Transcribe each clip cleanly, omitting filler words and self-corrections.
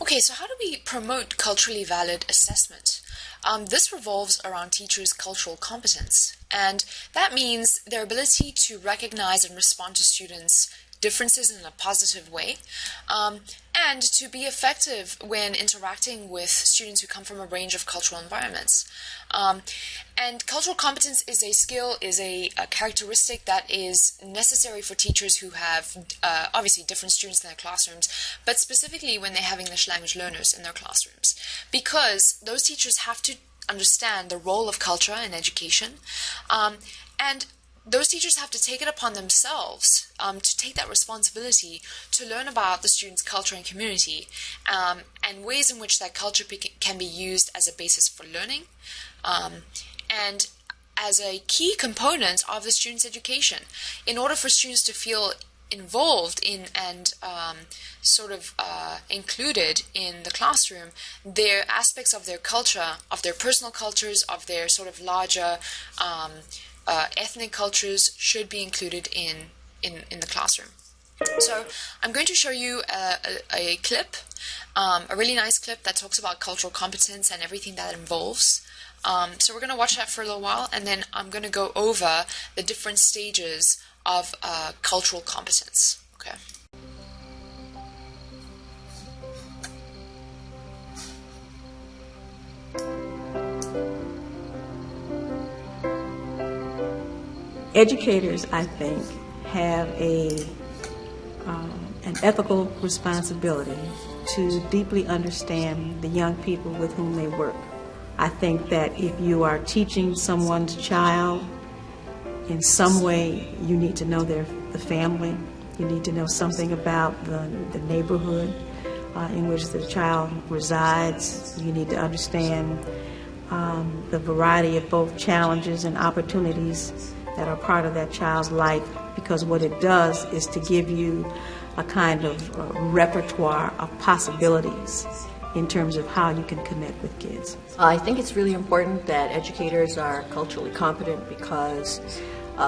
Okay, so how do we promote culturally valid assessment? This revolves around teachers' cultural competence, and that means their ability to recognize and respond to students' differences in a positive way, and to be effective when interacting with students who come from a range of cultural environments. And cultural competence is a skill, is a characteristic that is necessary for teachers who have obviously different students in their classrooms, but specifically when they have English language learners in their classrooms, because those teachers have to understand the role of culture in education, and those teachers have to take it upon themselves to take that responsibility to learn about the students' culture and community, and ways in which that culture can be used as a basis for learning, and as a key component of the students' education. In order for students to feel involved in and included in the classroom, their aspects of their culture, of their personal cultures, of their sort of larger ethnic cultures should be included in the classroom. So I'm going to show you a clip, a really nice clip that talks about cultural competence and everything that involves. So we're going to watch that for a little while, and then I'm going to go over the different stages of cultural competence. Okay. Educators, I think, have an ethical responsibility to deeply understand the young people with whom they work. I think that if you are teaching someone's child, in some way you need to know the family, you need to know something about the neighborhood in which the child resides. You need to understand the variety of both challenges and opportunities that are part of that child's life, because what it does is to give you a kind of repertoire of possibilities in terms of how you can connect with kids. I think it's really important that educators are culturally competent, because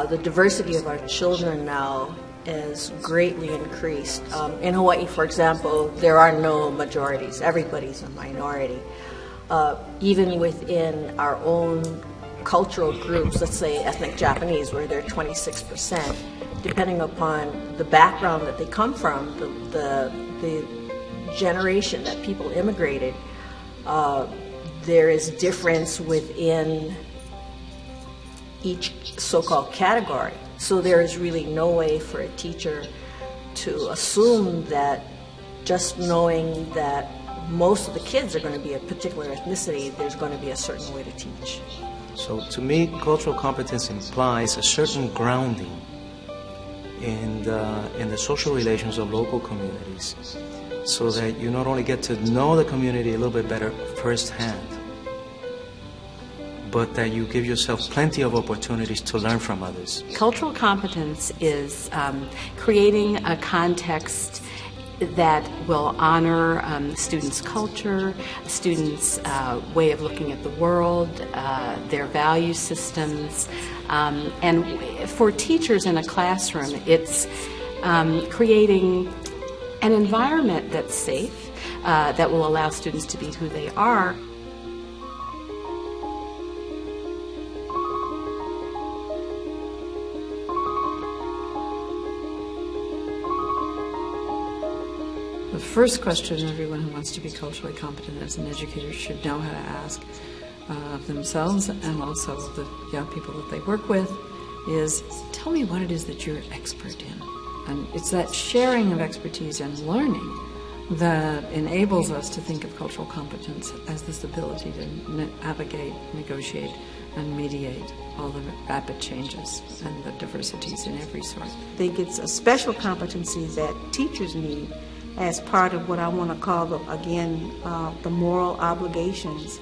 the diversity of our children now is greatly increased. In Hawaii, for example, there are no majorities. Everybody's a minority. Even within our own cultural groups, let's say ethnic Japanese, where they're 26%, depending upon the background that they come from, the generation that people immigrated, there is difference within each so-called category. So there is really no way for a teacher to assume that just knowing that most of the kids are going to be a particular ethnicity, there's going to be a certain way to teach. So to me, cultural competence implies a certain grounding in the social relations of local communities, so that you not only get to know the community a little bit better firsthand, but that you give yourself plenty of opportunities to learn from others. Cultural competence is creating a context that will honor students' culture, students' way of looking at the world, their value systems. And for teachers in a classroom, it's creating an environment that's safe, that will allow students to be who they are. The first question everyone who wants to be culturally competent as an educator should know how to ask of themselves and also of the young people that they work with is, tell me what it is that you're expert in. And it's that sharing of expertise and learning that enables us to think of cultural competence as this ability to navigate, negotiate, and mediate all the rapid changes and the diversities in every sort. I think it's a special competency that teachers need as part of what I want to call, the moral obligations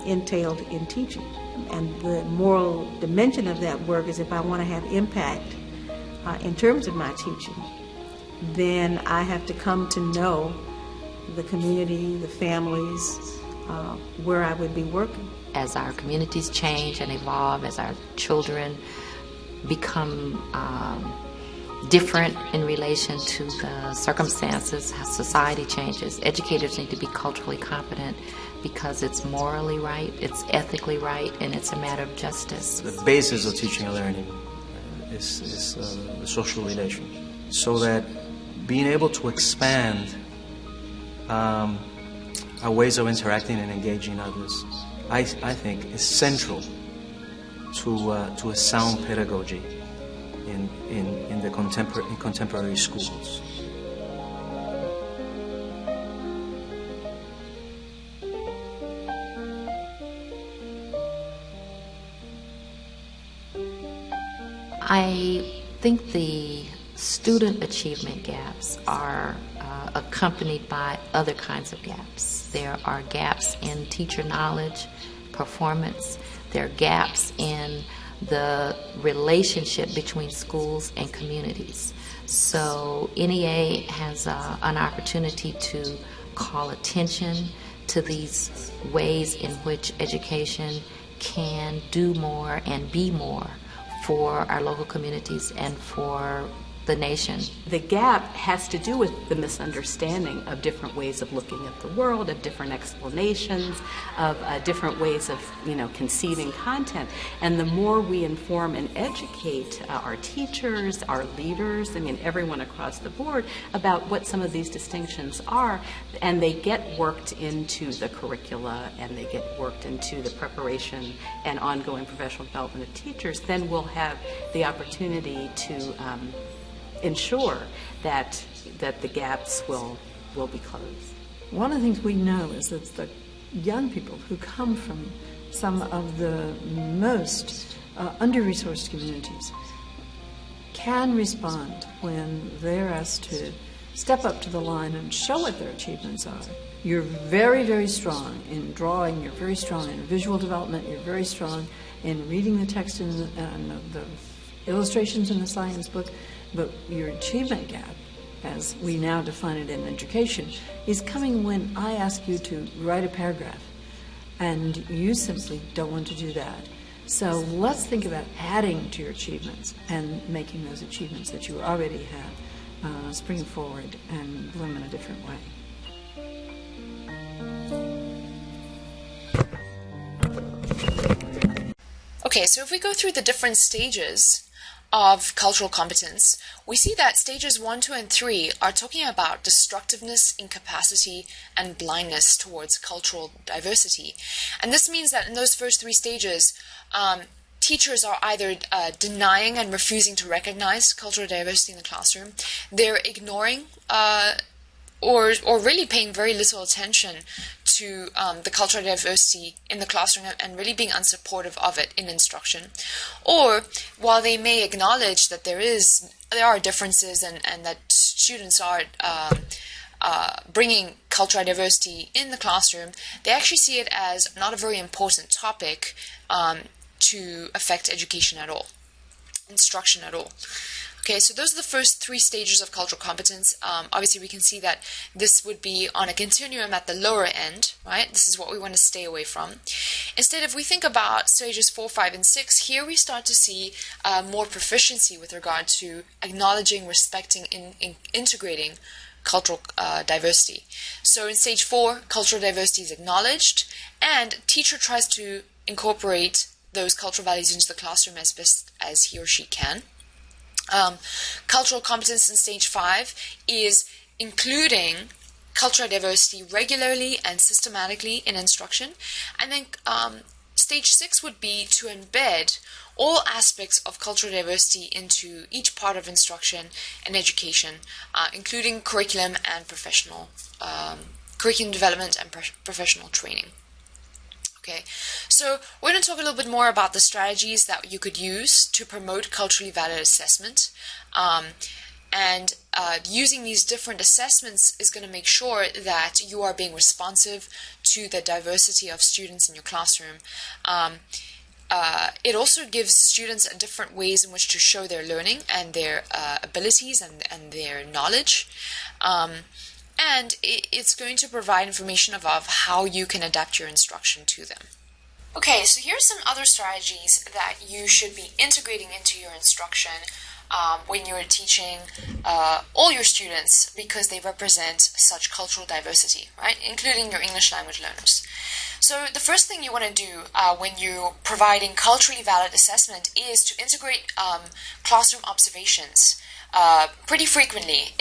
entailed in teaching. And the moral dimension of that work is, if I want to have impact in terms of my teaching, then I have to come to know the community, the families, where I would be working. As our communities change and evolve, as our children become different in relation to the circumstances, how society changes. Educators need to be culturally competent because it's morally right, it's ethically right, and it's a matter of justice. The basis of teaching and learning is the social relation, so that being able to expand our ways of interacting and engaging others, I think, is central to a sound pedagogy in contemporary schools. I think the student achievement gaps are accompanied by other kinds of gaps. There are gaps in teacher knowledge, performance. There are gaps in the relationship between schools and communities. So NEA has an opportunity to call attention to these ways in which education can do more and be more for our local communities and for the nation. The gap has to do with the misunderstanding of different ways of looking at the world, of different explanations, of different ways of, conceiving content. And the more we inform and educate our teachers, our leaders, everyone across the board about what some of these distinctions are, and they get worked into the curricula and they get worked into the preparation and ongoing professional development of teachers, then we'll have the opportunity to ensure that the gaps will be closed. One of the things we know is that the young people who come from some of the most under-resourced communities can respond when they're asked to step up to the line and show what their achievements are. You're very, very strong in drawing, you're very strong in visual development, you're very strong in reading the text and the illustrations in the science book, but your achievement gap, as we now define it in education, is coming when I ask you to write a paragraph, and you simply don't want to do that. So let's think about adding to your achievements and making those achievements that you already have spring forward and bloom in a different way. Okay, so if we go through the different stages of cultural competence, we see that stages 1, 2, and 3 are talking about destructiveness, incapacity, and blindness towards cultural diversity. And this means that in those first 3 stages, teachers are either denying and refusing to recognize cultural diversity in the classroom, they're ignoring or really paying very little attention to the cultural diversity in the classroom and really being unsupportive of it in instruction. Or while they may acknowledge that there are differences and that students are bringing cultural diversity in the classroom, they actually see it as not a very important topic to affect education at all, instruction at all. Okay, so those are the first 3 stages of cultural competence. Obviously, we can see that this would be on a continuum at the lower end, right? This is what we want to stay away from. Instead, if we think about stages 4, 5, and 6, here we start to see more proficiency with regard to acknowledging, respecting, integrating cultural diversity. So in stage 4, cultural diversity is acknowledged, and teacher tries to incorporate those cultural values into the classroom as best as he or she can. Cultural competence in stage 5 is including cultural diversity regularly and systematically in instruction. And then stage 6 would be to embed all aspects of cultural diversity into each part of instruction and education, including curriculum and curriculum development and professional training. Okay, so we're going to talk a little bit more about the strategies that you could use to promote culturally valid assessment. And using these different assessments is going to make sure that you are being responsive to the diversity of students in your classroom. It also gives students different ways in which to show their learning and their abilities and their knowledge. And it's going to provide information of how you can adapt your instruction to them. Okay, so here's some other strategies that you should be integrating into your instruction when you're teaching all your students, because they represent such cultural diversity, right, including your English language learners. So the first thing you want to do when you're providing culturally valid assessment is to integrate classroom observations pretty frequently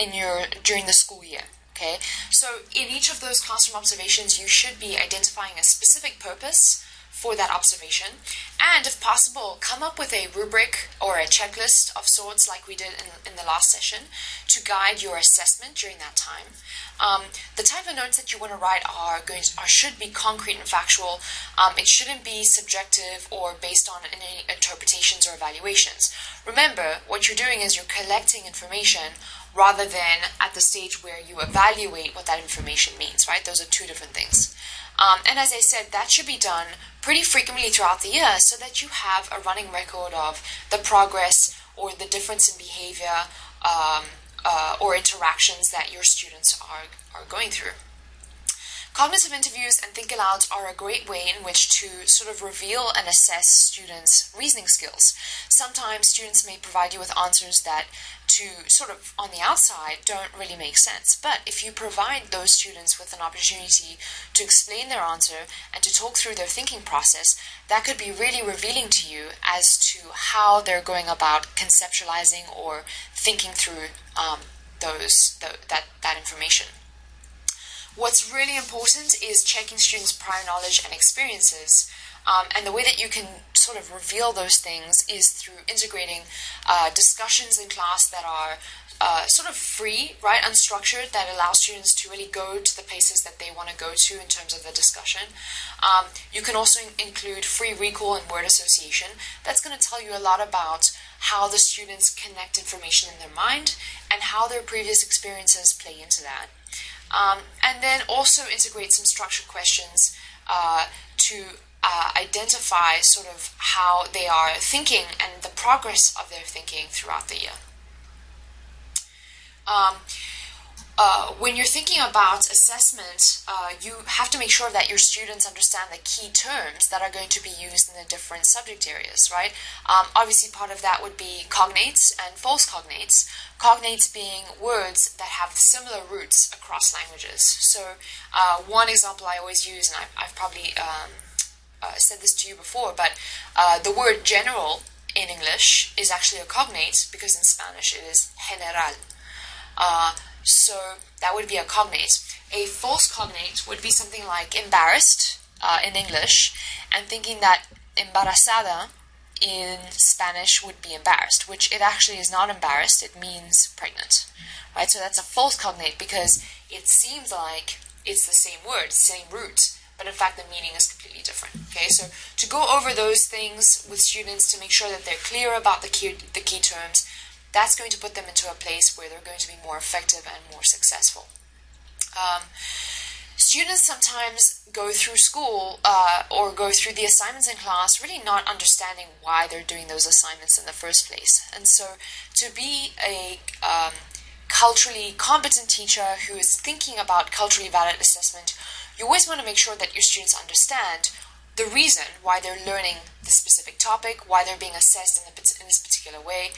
during the school year. Okay, so in each of those classroom observations, you should be identifying a specific purpose for that observation, and if possible, come up with a rubric or a checklist of sorts like we did in the last session to guide your assessment during that time. The type of notes that you want to write should be concrete and factual. It shouldn't be subjective or based on any interpretations or evaluations. Remember, what you're doing is you're collecting information rather than at the stage where you evaluate what that information means, right? Those are two different things. And as I said, that should be done pretty frequently throughout the year so that you have a running record of the progress or the difference in behavior or interactions that your students are going through. Cognitive interviews and think alouds are a great way in which to sort of reveal and assess students' reasoning skills. Sometimes students may provide you with answers that to sort of on the outside don't really make sense. But if you provide those students with an opportunity to explain their answer and to talk through their thinking process, that could be really revealing to you as to how they're going about conceptualizing or thinking through that information. What's really important is checking students' prior knowledge and experiences. And the way that you can sort of reveal those things is through integrating discussions in class that are sort of free, right, unstructured, that allow students to really go to the places that they want to go to in terms of the discussion. You can also include free recall and word association. That's going to tell you a lot about how the students connect information in their mind and how their previous experiences play into that. And then also integrate some structured questions to identify sort of how they are thinking and the progress of their thinking throughout the year. When you're thinking about assessment, you have to make sure that your students understand the key terms that are going to be used in the different subject areas, right? Obviously, part of that would be cognates and false cognates. Cognates being words that have similar roots across languages. So one example I always use, and I've probably said this to you before, but the word general in English is actually a cognate because in Spanish it is general. So that would be a cognate. A false cognate would be something like embarrassed in English, and thinking that embarazada in Spanish would be embarrassed, which it actually is not embarrassed, it means pregnant. Right? So that's a false cognate because it seems like it's the same word, same root, but in fact the meaning is completely different. Okay, so to go over those things with students to make sure that they're clear about the key terms, that's going to put them into a place where they're going to be more effective and more successful. Students sometimes go through school or go through the assignments in class really not understanding why they're doing those assignments in the first place. And so to be a culturally competent teacher who is thinking about culturally valid assessment, you always want to make sure that your students understand the reason why they're learning this specific topic, why they're being assessed in this particular way.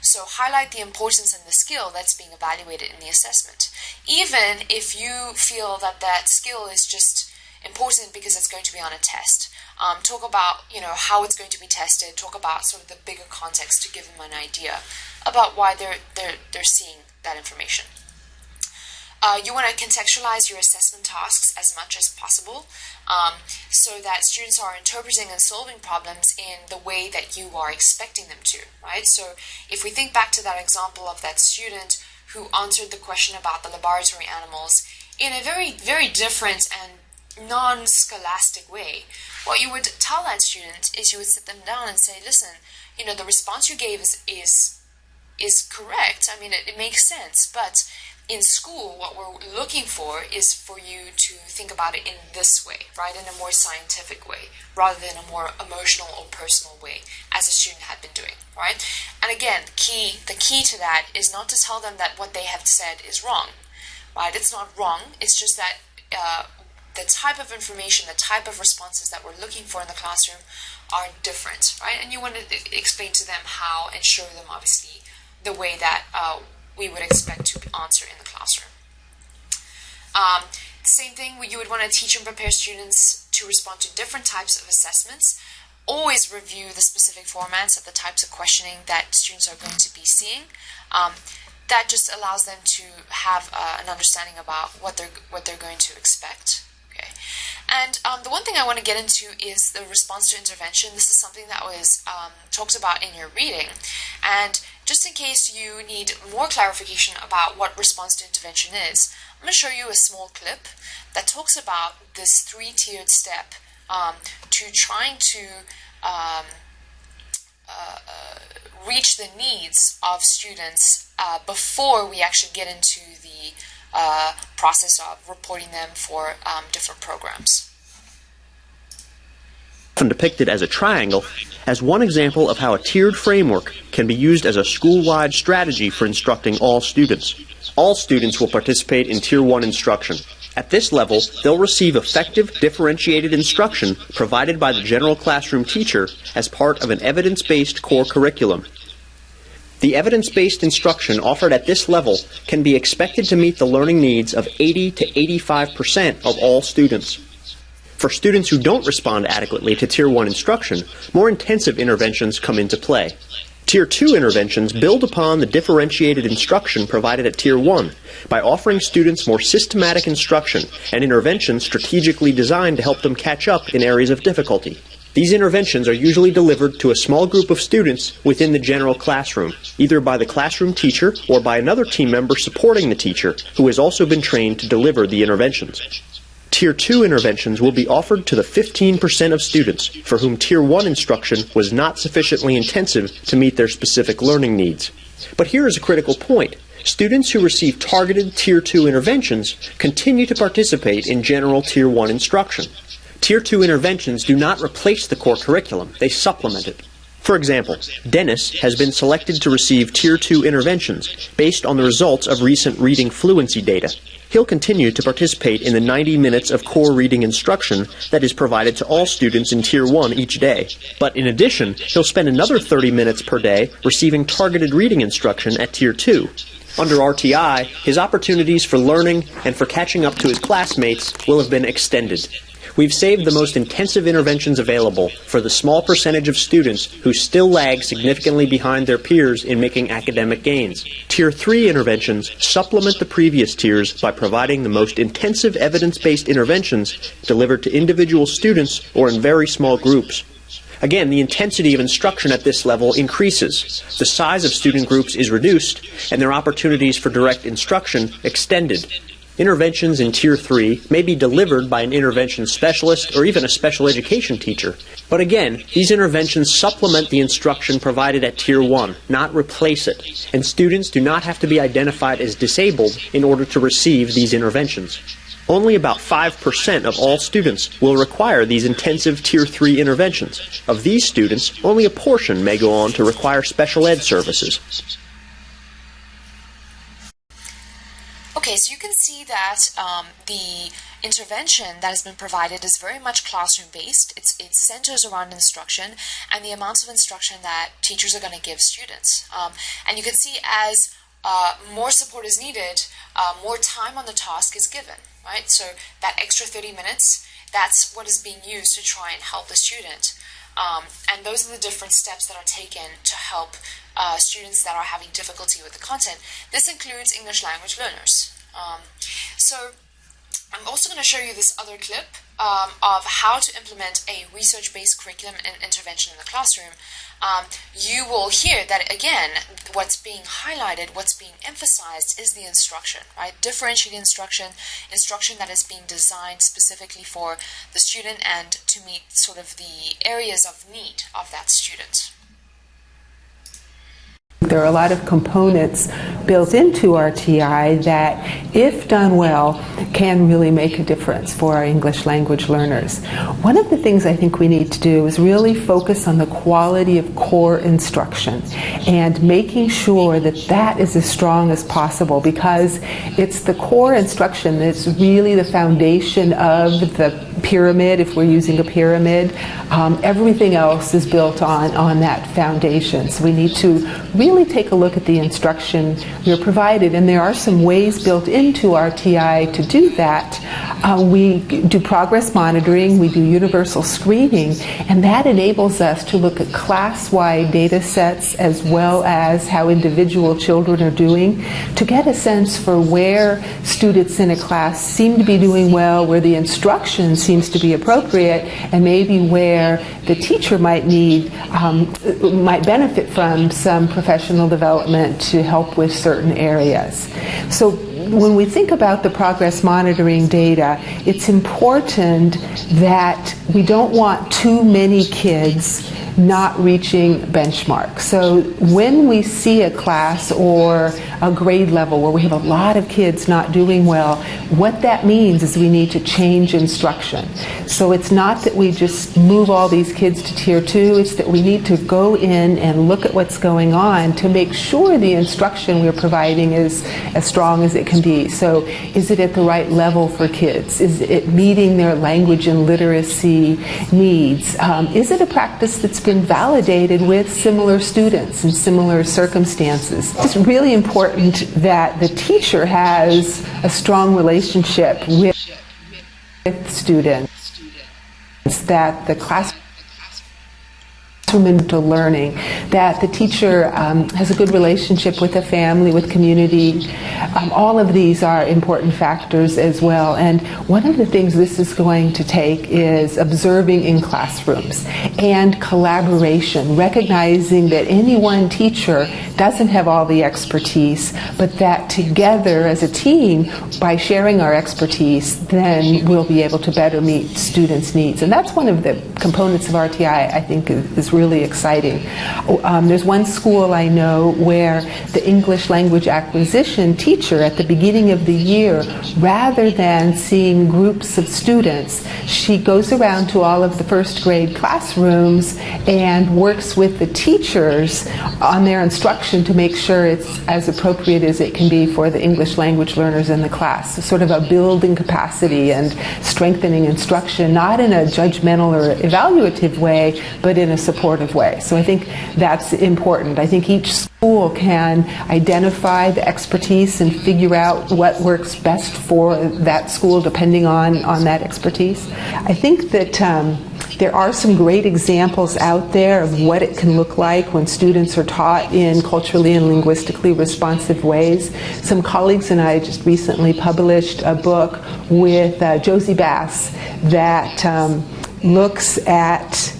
So highlight the importance and the skill that's being evaluated in the assessment. Even if you feel that that skill is just important because it's going to be on a test. Talk about, how it's going to be tested. Talk about sort of the bigger context to give them an idea about why they're seeing that information. You want to contextualize your assessment tasks as much as possible so that students are interpreting and solving problems in the way that you are expecting them to, right? So if we think back to that example of that student who answered the question about the laboratory animals in a very, very different and non-scholastic way, what you would tell that student is you would sit them down and say, listen, the response you gave is correct. I mean, it makes sense, but in school, what we're looking for is for you to think about it in this way, right? In a more scientific way, rather than a more emotional or personal way, as a student had been doing, right? And again, the key to that is not to tell them that what they have said is wrong, right? It's not wrong. It's just that the type of information, the type of responses that we're looking for in the classroom are different, right? And you want to explain to them how and show them, obviously, the way that we would expect to answer in the classroom. Same thing, you would want to teach and prepare students to respond to different types of assessments. Always review the specific formats of the types of questioning that students are going to be seeing. That just allows them to have an understanding about what they're going to expect. Okay, and the one thing I want to get into is the response to intervention. This is something that was talked about in your reading, and just in case you need more clarification about what response to intervention is, I'm going to show you a small clip that talks about this three-tiered step to trying to reach the needs of students before we actually get into the process of reporting them for different programs. Often depicted as a triangle, as one example of how a tiered framework can be used as a school-wide strategy for instructing all students. All students will participate in Tier 1 instruction. At this level, they'll receive effective, differentiated instruction provided by the general classroom teacher as part of an evidence-based core curriculum. The evidence-based instruction offered at this level can be expected to meet the learning needs of 80 to 85% of all students. For students who don't respond adequately to Tier 1 instruction, more intensive interventions come into play. Tier 2 interventions build upon the differentiated instruction provided at Tier 1 by offering students more systematic instruction and interventions strategically designed to help them catch up in areas of difficulty. These interventions are usually delivered to a small group of students within the general classroom, either by the classroom teacher or by another team member supporting the teacher who has also been trained to deliver the interventions. Tier 2 interventions will be offered to the 15% of students for whom Tier 1 instruction was not sufficiently intensive to meet their specific learning needs. But here is a critical point. Students who receive targeted Tier 2 interventions continue to participate in general Tier 1 instruction. Tier 2 interventions do not replace the core curriculum, they supplement it. For example, Dennis has been selected to receive Tier 2 interventions based on the results of recent reading fluency data. He'll continue to participate in the 90 minutes of core reading instruction that is provided to all students in Tier 1 each day. But in addition, he'll spend another 30 minutes per day receiving targeted reading instruction at Tier 2. Under RTI, his opportunities for learning and for catching up to his classmates will have been extended. We've saved the most intensive interventions available for the small percentage of students who still lag significantly behind their peers in making academic gains. Tier 3 interventions supplement the previous tiers by providing the most intensive evidence-based interventions delivered to individual students or in very small groups. Again, the intensity of instruction at this level increases. The size of student groups is reduced, and their opportunities for direct instruction extended. Interventions in Tier 3 may be delivered by an intervention specialist or even a special education teacher. But again, these interventions supplement the instruction provided at Tier 1, not replace it. And students do not have to be identified as disabled in order to receive these interventions. Only about 5% of all students will require these intensive Tier 3 interventions. Of these students, only a portion may go on to require special ed services. Okay, so you can see that the intervention that has been provided is very much classroom-based. It centers around instruction and the amounts of instruction that teachers are going to give students. And you can see as more support is needed, more time on the task is given, right? So that extra 30 minutes, that's what is being used to try and help the student. And those are the different steps that are taken to help students that are having difficulty with the content. This includes English language learners. So I'm also going to show you this other clip of how to implement a research-based curriculum and intervention in the classroom. You will hear that, again, what's being highlighted, what's being emphasized is the instruction, right? Differentiated instruction, instruction that is being designed specifically for the student and to meet sort of the areas of need of that student. There are a lot of components built into our TI that, if done well, can really make a difference for our English language learners. One of the things I think we need to do is really focus on the quality of core instruction and making sure that that is as strong as possible, because it's the core instruction that's really the foundation of the pyramid. If we're using a pyramid, everything else is built on that foundation. So we need to really take a look at the instruction we're provided, and there are some ways built into our TI to do that. We do progress monitoring, we do universal screening, and that enables us to look at class-wide data sets as well as how individual children are doing, to get a sense for where students in a class seem to be doing well, where the instruction seems to be appropriate, and maybe where the teacher might benefit from some professional development to help with certain areas. So when we think about the progress monitoring data, it's important that we don't want too many kids not reaching benchmark. So when we see a class or a grade level where we have a lot of kids not doing well, what that means is we need to change instruction. So it's not that we just move all these kids to Tier 2, it's that we need to go in and look at what's going on to make sure the instruction we're providing is as strong as it can be. So is it at the right level for kids? Is it meeting their language and literacy needs? Is it a practice that's been validated with similar students in similar circumstances? It's really important that the teacher has a strong relationship with students, that the classroom into learning, that the teacher has a good relationship with the family, with community. All of these are important factors as well. And one of the things this is going to take is observing in classrooms and collaboration, recognizing that any one teacher doesn't have all the expertise, but that together as a team, by sharing our expertise, then we'll be able to better meet students' needs. And that's one of the components of RTI I think is really exciting. There's one school I know where the English language acquisition teacher at the beginning of the year, rather than seeing groups of students, she goes around to all of the first grade classrooms and works with the teachers on their instruction to make sure it's as appropriate as it can be for the English language learners in the class. So sort of a building capacity and strengthening instruction, not in a judgmental or evaluative way, but in a supportive way. So I think that's important. I think each school can identify the expertise and figure out what works best for that school depending on that expertise. I think that there are some great examples out there of what it can look like when students are taught in culturally and linguistically responsive ways. Some colleagues and I just recently published a book with Josie Bass that looks at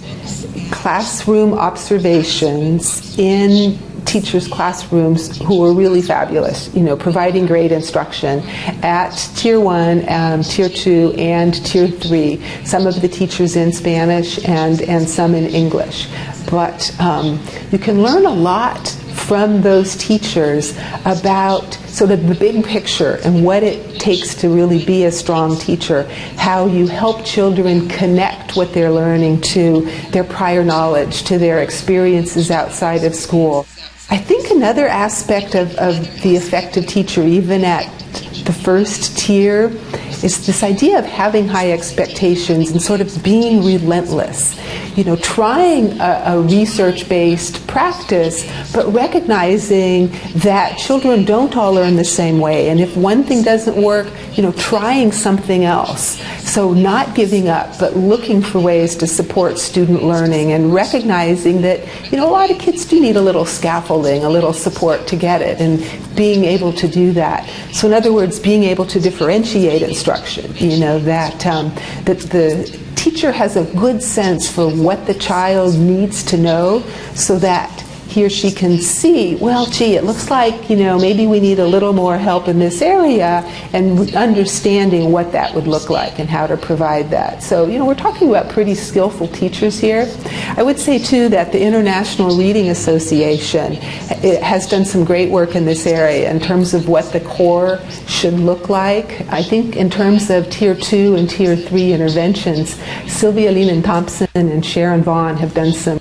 classroom observations in teachers' classrooms who are really fabulous, providing great instruction at Tier 1, Tier 2, and Tier 3. Some of the teachers in Spanish and some in English. But you can learn a lot from those teachers about sort of the big picture and what it takes to really be a strong teacher, how you help children connect what they're learning to their prior knowledge, to their experiences outside of school. I think another aspect of the effective teacher, even at the first tier, is this idea of having high expectations and sort of being relentless. Trying a research-based practice, but recognizing that children don't all learn the same way. And if one thing doesn't work, trying something else. So not giving up, but looking for ways to support student learning and recognizing that, a lot of kids do need a little scaffolding, a little support to get it, and being able to do that. So in other words, being able to differentiate instruction, that the teacher has a good sense for what the child needs to know so that he or she can see, well, gee, it looks like, maybe we need a little more help in this area, and understanding what that would look like and how to provide that. So, we're talking about pretty skillful teachers here. I would say, too, that the International Reading Association has done some great work in this area in terms of what the core should look like. I think in terms of Tier 2 and Tier 3 interventions, Sylvia Lehman Thompson and Sharon Vaughn have done some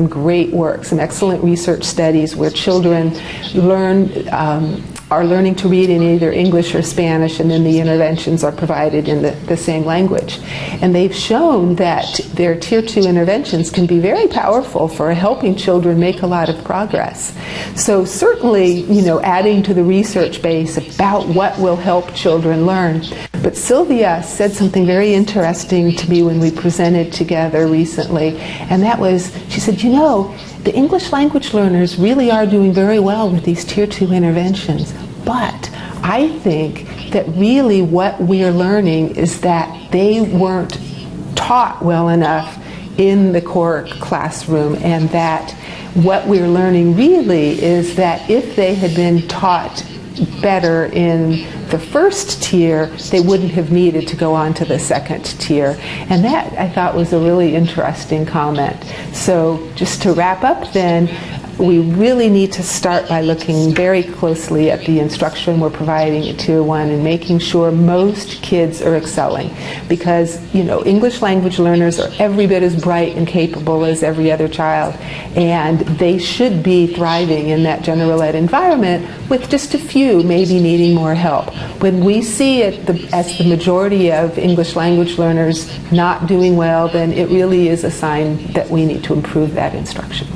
great work, some excellent research studies where children are learning to read in either English or Spanish, and then the interventions are provided in the same language. And they've shown that their Tier 2 interventions can be very powerful for helping children make a lot of progress. So certainly, adding to the research base about what will help children learn. But Sylvia said something very interesting to me when we presented together recently, and that was, she said, the English language learners really are doing very well with these Tier 2 interventions, but I think that really what we're learning is that they weren't taught well enough in the core classroom, and that what we're learning really is that if they had been taught better in the first tier, they wouldn't have needed to go on to the second tier. And that, I thought, was a really interesting comment. So just to wrap up then, we really need to start by looking very closely at the instruction we're providing at Tier 1 and making sure most kids are excelling. Because, English language learners are every bit as bright and capable as every other child, and they should be thriving in that general ed environment, with just a few maybe needing more help. When we see it as the majority of English language learners not doing well, then it really is a sign that we need to improve that instruction.